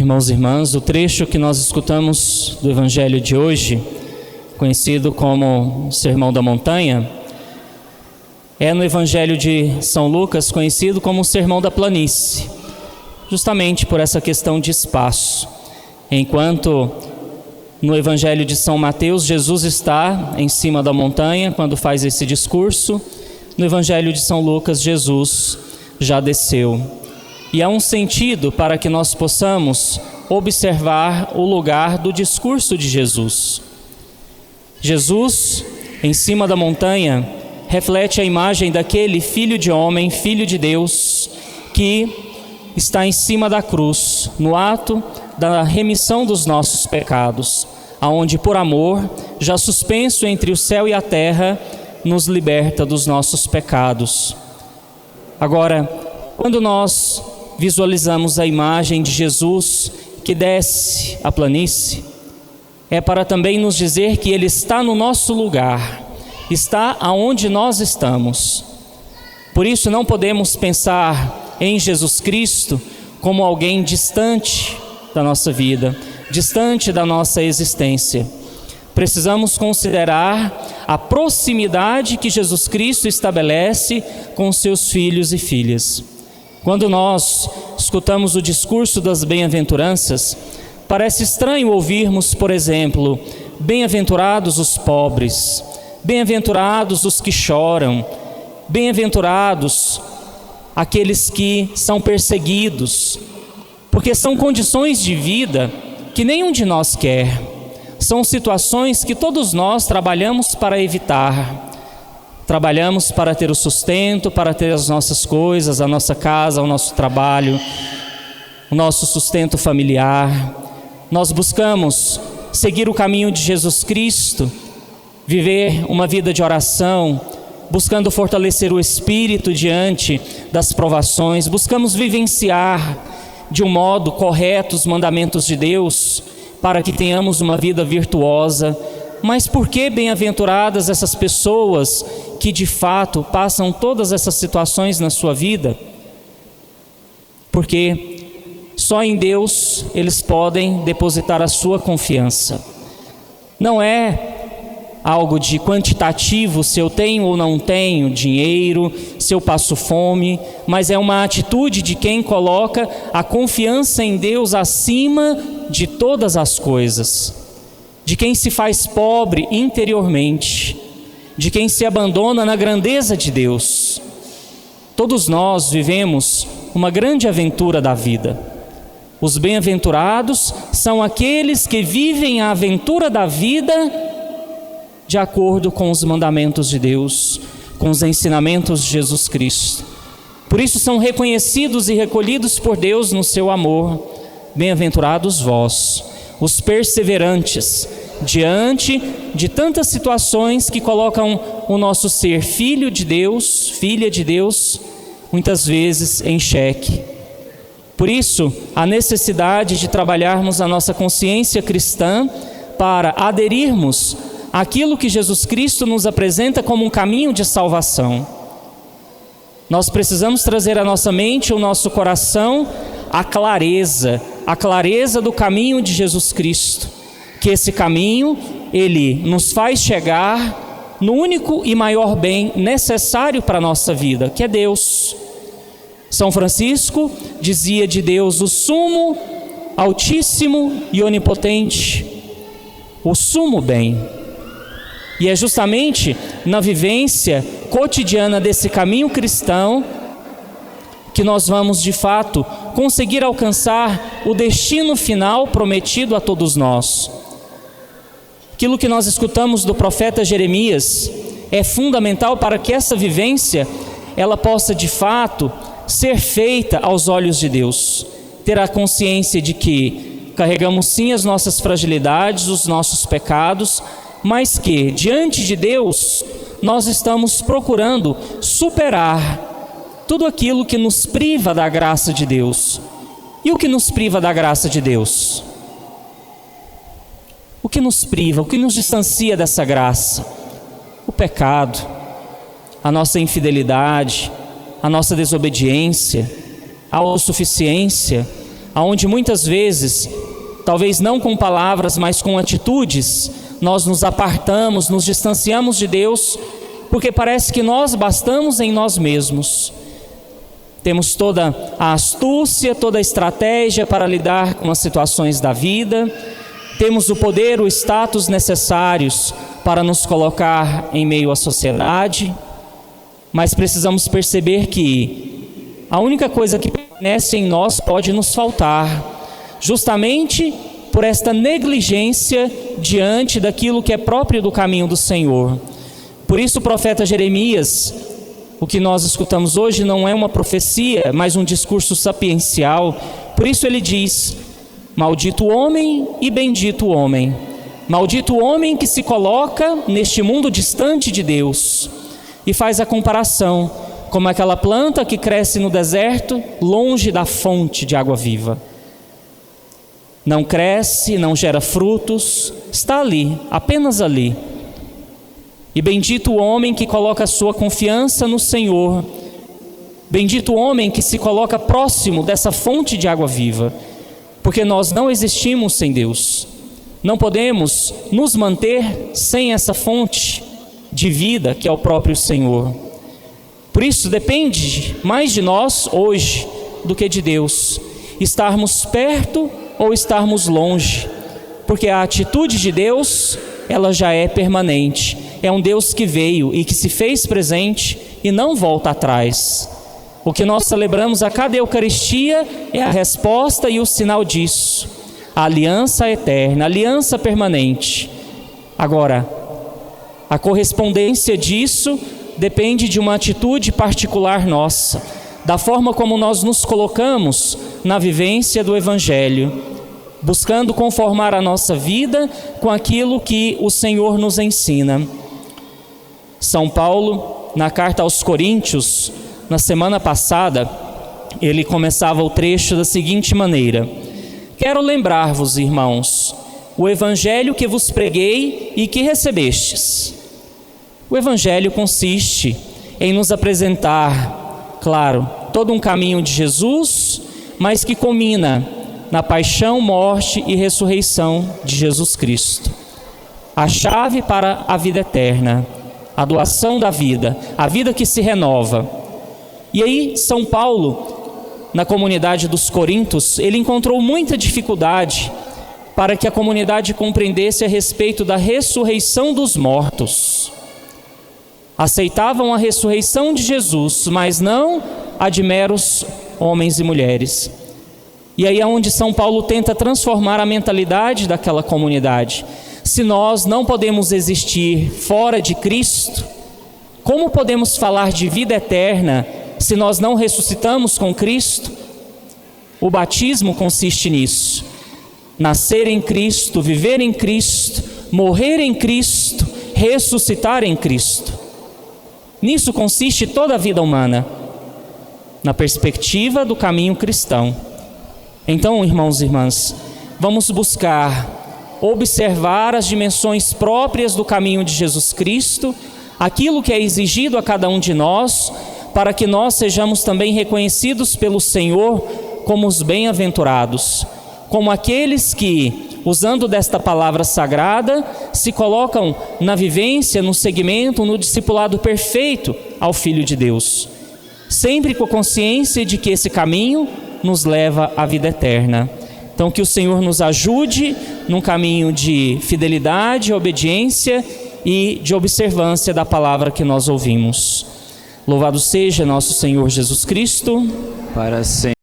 Irmãos e irmãs, o trecho que nós escutamos do Evangelho de hoje, conhecido como Sermão da Montanha, é no Evangelho de São Lucas, conhecido como o Sermão da Planície, justamente por essa questão de espaço. Enquanto no Evangelho de São Mateus, Jesus está em cima da montanha quando faz esse discurso, no Evangelho de São Lucas, Jesus já desceu. E há um sentido para que nós possamos observar o lugar do discurso de Jesus. Jesus, em cima da montanha, reflete a imagem daquele Filho de homem, Filho de Deus, que está em cima da cruz, no ato da remissão dos nossos pecados, aonde por amor, já suspenso entre o céu e a terra, nos liberta dos nossos pecados. Agora, quando nós visualizamos a imagem de Jesus que desce a planície, é para também nos dizer que Ele está no nosso lugar, está aonde nós estamos. Por isso não podemos pensar em Jesus Cristo como alguém distante da nossa vida, distante da nossa existência. Precisamos considerar a proximidade que Jesus Cristo estabelece com seus filhos e filhas. Quando nós escutamos o discurso das bem-aventuranças, parece estranho ouvirmos, por exemplo, bem-aventurados os pobres, bem-aventurados os que choram, bem-aventurados aqueles que são perseguidos, porque são condições de vida que nenhum de nós quer, são situações que todos nós trabalhamos para evitar. Trabalhamos para ter o sustento, para ter as nossas coisas, a nossa casa, o nosso trabalho, o nosso sustento familiar. Nós buscamos seguir o caminho de Jesus Cristo, viver uma vida de oração, buscando fortalecer o espírito diante das provações. Buscamos vivenciar de um modo correto os mandamentos de Deus, para que tenhamos uma vida virtuosa. Mas por que bem-aventuradas essas pessoas que de fato passam todas essas situações na sua vida? Porque só em Deus eles podem depositar a sua confiança. Não é algo de quantitativo, se eu tenho ou não tenho dinheiro, se eu passo fome, mas é uma atitude de quem coloca a confiança em Deus acima de todas as coisas. De quem se faz pobre interiormente, de quem se abandona na grandeza de Deus. Todos nós vivemos uma grande aventura da vida. Os bem-aventurados são aqueles que vivem a aventura da vida de acordo com os mandamentos de Deus, com os ensinamentos de Jesus Cristo. Por isso são reconhecidos e recolhidos por Deus no seu amor. Bem-aventurados vós, os perseverantes, diante de tantas situações que colocam o nosso ser filho de Deus, filha de Deus, muitas vezes em xeque. Por isso, a necessidade de trabalharmos a nossa consciência cristã para aderirmos àquilo que Jesus Cristo nos apresenta como um caminho de salvação. Nós precisamos trazer à nossa mente, ao nosso coração, a clareza do caminho de Jesus Cristo, que esse caminho, ele nos faz chegar no único e maior bem necessário para a nossa vida, que é Deus. São Francisco dizia de Deus o sumo, altíssimo e onipotente, o sumo bem. E é justamente na vivência cotidiana desse caminho cristão que nós vamos de fato conseguir alcançar o destino final prometido a todos nós. Aquilo que nós escutamos do profeta Jeremias é fundamental para que essa vivência ela possa de fato ser feita aos olhos de Deus. Ter a consciência de que carregamos sim as nossas fragilidades, os nossos pecados, mas que diante de Deus nós estamos procurando superar tudo aquilo que nos priva da graça de Deus. E o que nos priva da graça de Deus? O que nos priva, o que nos distancia dessa graça? O pecado, a nossa infidelidade, a nossa desobediência, a autossuficiência, aonde muitas vezes, talvez não com palavras, mas com atitudes, nós nos apartamos, nos distanciamos de Deus, porque parece que nós bastamos em nós mesmos. Temos toda a astúcia, toda a estratégia para lidar com as situações da vida, temos o poder, o status necessários para nos colocar em meio à sociedade, mas precisamos perceber que a única coisa que permanece em nós pode nos faltar, justamente por esta negligência diante daquilo que é próprio do caminho do Senhor. Por isso o profeta Jeremias, o que nós escutamos hoje não é uma profecia, mas um discurso sapiencial. Por isso ele diz: maldito o homem e bendito o homem. Maldito o homem que se coloca neste mundo distante de Deus. E faz a comparação, como aquela planta que cresce no deserto, longe da fonte de água viva. Não cresce, não gera frutos, está ali, apenas ali. E bendito o homem que coloca a sua confiança no Senhor. Bendito o homem que se coloca próximo dessa fonte de água viva. Porque nós não existimos sem Deus. Não podemos nos manter sem essa fonte de vida que é o próprio Senhor. Por isso depende mais de nós hoje do que de Deus. Estarmos perto ou estarmos longe. Porque a atitude de Deus, ela já é permanente. É um Deus que veio e que se fez presente e não volta atrás. O que nós celebramos a cada Eucaristia é a resposta e o sinal disso. A aliança eterna, a aliança permanente. Agora, a correspondência disso depende de uma atitude particular nossa, da forma como nós nos colocamos na vivência do Evangelho, buscando conformar a nossa vida com aquilo que o Senhor nos ensina. São Paulo, na carta aos Coríntios, na semana passada, ele começava o trecho da seguinte maneira: quero lembrar-vos, irmãos, o evangelho que vos preguei e que recebestes. O evangelho consiste em nos apresentar, claro, todo um caminho de Jesus, mas que culmina na paixão, morte e ressurreição de Jesus Cristo. A chave para a vida eterna, a doação da vida, a vida que se renova. E aí, São Paulo, na comunidade dos Coríntios, ele encontrou muita dificuldade para que a comunidade compreendesse a respeito da ressurreição dos mortos. Aceitavam a ressurreição de Jesus, mas não a de meros homens e mulheres. E aí é onde São Paulo tenta transformar a mentalidade daquela comunidade. Se nós não podemos existir fora de Cristo, como podemos falar de vida eterna se nós não ressuscitamos com Cristo? O batismo consiste nisso: nascer em Cristo, viver em Cristo, morrer em Cristo, ressuscitar em Cristo. Nisso consiste toda a vida humana, na perspectiva do caminho cristão. Então, irmãos e irmãs, vamos buscar observar as dimensões próprias do caminho de Jesus Cristo, aquilo que é exigido a cada um de nós, para que nós sejamos também reconhecidos pelo Senhor como os bem-aventurados, como aqueles que, usando desta palavra sagrada, se colocam na vivência, no seguimento, no discipulado perfeito ao Filho de Deus, sempre com a consciência de que esse caminho nos leva à vida eterna. Então, que o Senhor nos ajude num caminho de fidelidade, obediência e de observância da palavra que nós ouvimos. Louvado seja nosso Senhor Jesus Cristo. Para sempre.